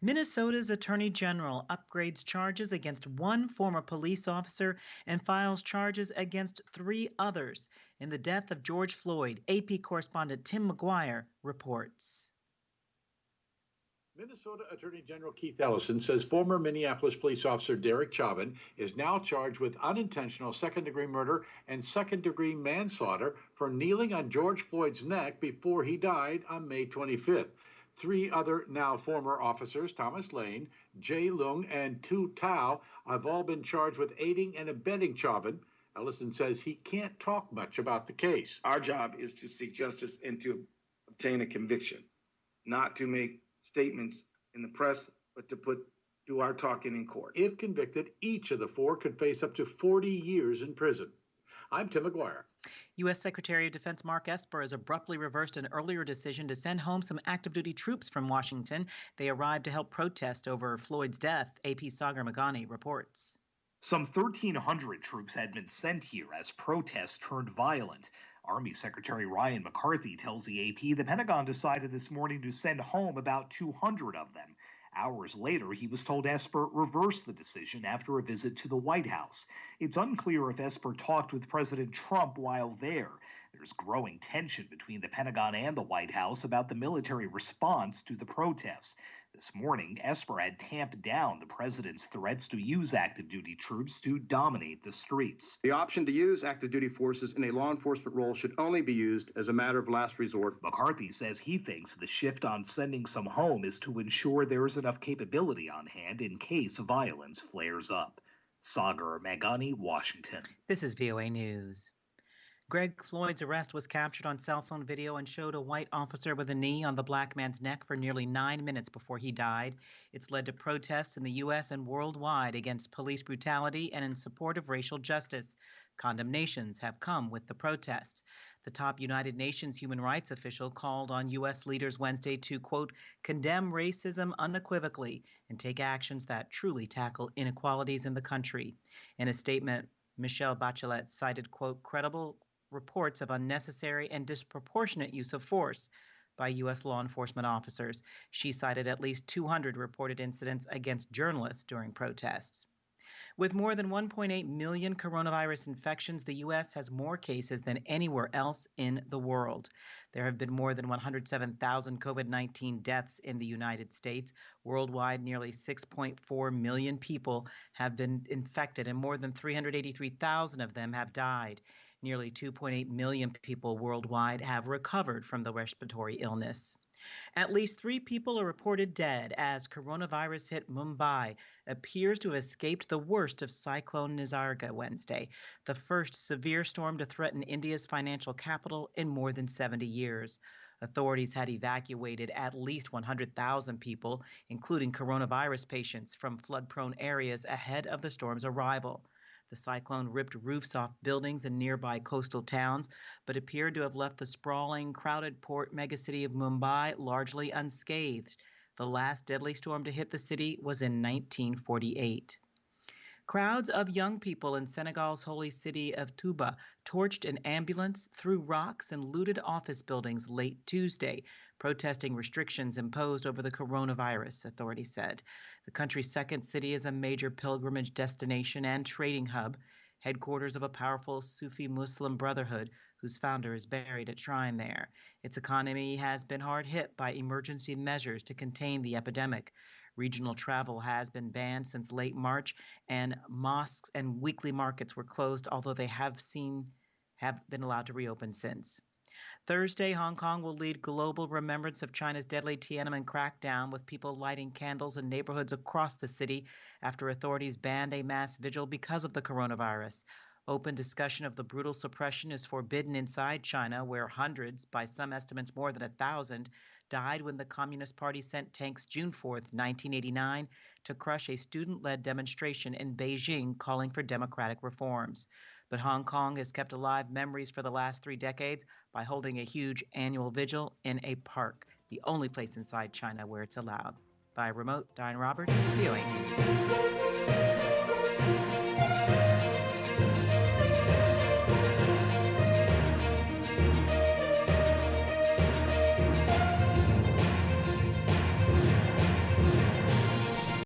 Minnesota's Attorney General upgrades charges against one former police officer and files charges against three others in the death of George Floyd. AP correspondent Tim McGuire reports. Minnesota Attorney General Keith Ellison says former Minneapolis police officer Derek Chauvin is now charged with unintentional second-degree murder and second-degree manslaughter for kneeling on George Floyd's neck before he died on May 25th. Three other now former officers, Thomas Lane, Jay Lung, and Tu Tao, have all been charged with aiding and abetting Chauvin. Ellison says he can't talk much about the case. Our job is to seek justice and to obtain a conviction, not to make statements in the press, but to do our talking in court. If convicted, each of the four could face up to 40 years in prison. I'm Tim McGuire. U.S. Secretary of Defense Mark Esper has abruptly reversed an earlier decision to send home some active-duty troops from Washington. They arrived to help protest over Floyd's death. AP Sagar Magani reports. Some 1,300 troops had been sent here as protests turned violent. Army Secretary Ryan McCarthy tells the AP the Pentagon decided this morning to send home about 200 of them. Hours later, he was told Esper reversed the decision after a visit to the White House. It's unclear if Esper talked with President Trump while there. There's growing tension between the Pentagon and the White House about the military response to the protests. This morning, Esper had tamped down the president's threats to use active duty troops to dominate the streets. The option to use active duty forces in a law enforcement role should only be used as a matter of last resort. McCarthy says he thinks the shift on sending some home is to ensure there is enough capability on hand in case violence flares up. Sagar Magani, Washington. This is VOA News. Greg Floyd's arrest was captured on cell phone video and showed a white officer with a knee on the black man's neck for nearly 9 minutes before he died. It's led to protests in the U.S. and worldwide against police brutality and in support of racial justice. Condemnations have come with the protests. The top United Nations human rights official called on U.S. leaders Wednesday to, quote, condemn racism unequivocally and take actions that truly tackle inequalities in the country. In a statement, Michelle Bachelet cited, quote, credible reports of unnecessary and disproportionate use of force by U.S. law enforcement officers. She cited at least 200 reported incidents against journalists during protests. With more than 1.8 million coronavirus infections, the U.S. has more cases than anywhere else in the world. There have been more than 107,000 COVID-19 deaths in the United States. Worldwide, nearly 6.4 million people have been infected, and more than 383,000 of them have died. Nearly 2.8 million people worldwide have recovered from the respiratory illness. At least 3 people are reported dead as coronavirus hit Mumbai, appears to have escaped the worst of Cyclone Nisarga Wednesday, the first severe storm to threaten India's financial capital in more than 70 years. Authorities had evacuated at least 100,000 people, including coronavirus patients, from flood-prone areas ahead of the storm's arrival. The cyclone ripped roofs off buildings in nearby coastal towns, but appeared to have left the sprawling, crowded port megacity of Mumbai largely unscathed. The last deadly storm to hit the city was in 1948. Crowds of young people in Senegal's holy city of Touba torched an ambulance, threw rocks, and looted office buildings late Tuesday, protesting restrictions imposed over the coronavirus, authorities said. The country's second city is a major pilgrimage destination and trading hub, headquarters of a powerful Sufi Muslim brotherhood whose founder is buried at shrine there. Its economy has been hard hit by emergency measures to contain the epidemic. Regional travel has been banned since late March, and mosques and weekly markets were closed, although they have been allowed to reopen since. Thursday, Hong Kong will lead global remembrance of China's deadly Tiananmen crackdown, with people lighting candles in neighborhoods across the city after authorities banned a mass vigil because of the coronavirus. Open discussion of the brutal suppression is forbidden inside China, where hundreds, by some estimates more than 1,000, died when the Communist Party sent tanks June 4, 1989, to crush a student-led demonstration in Beijing calling for democratic reforms. But Hong Kong has kept alive memories for the last 3 decades by holding a huge annual vigil in a park, the only place inside China where it's allowed. By remote, Diane Roberts, VOA News.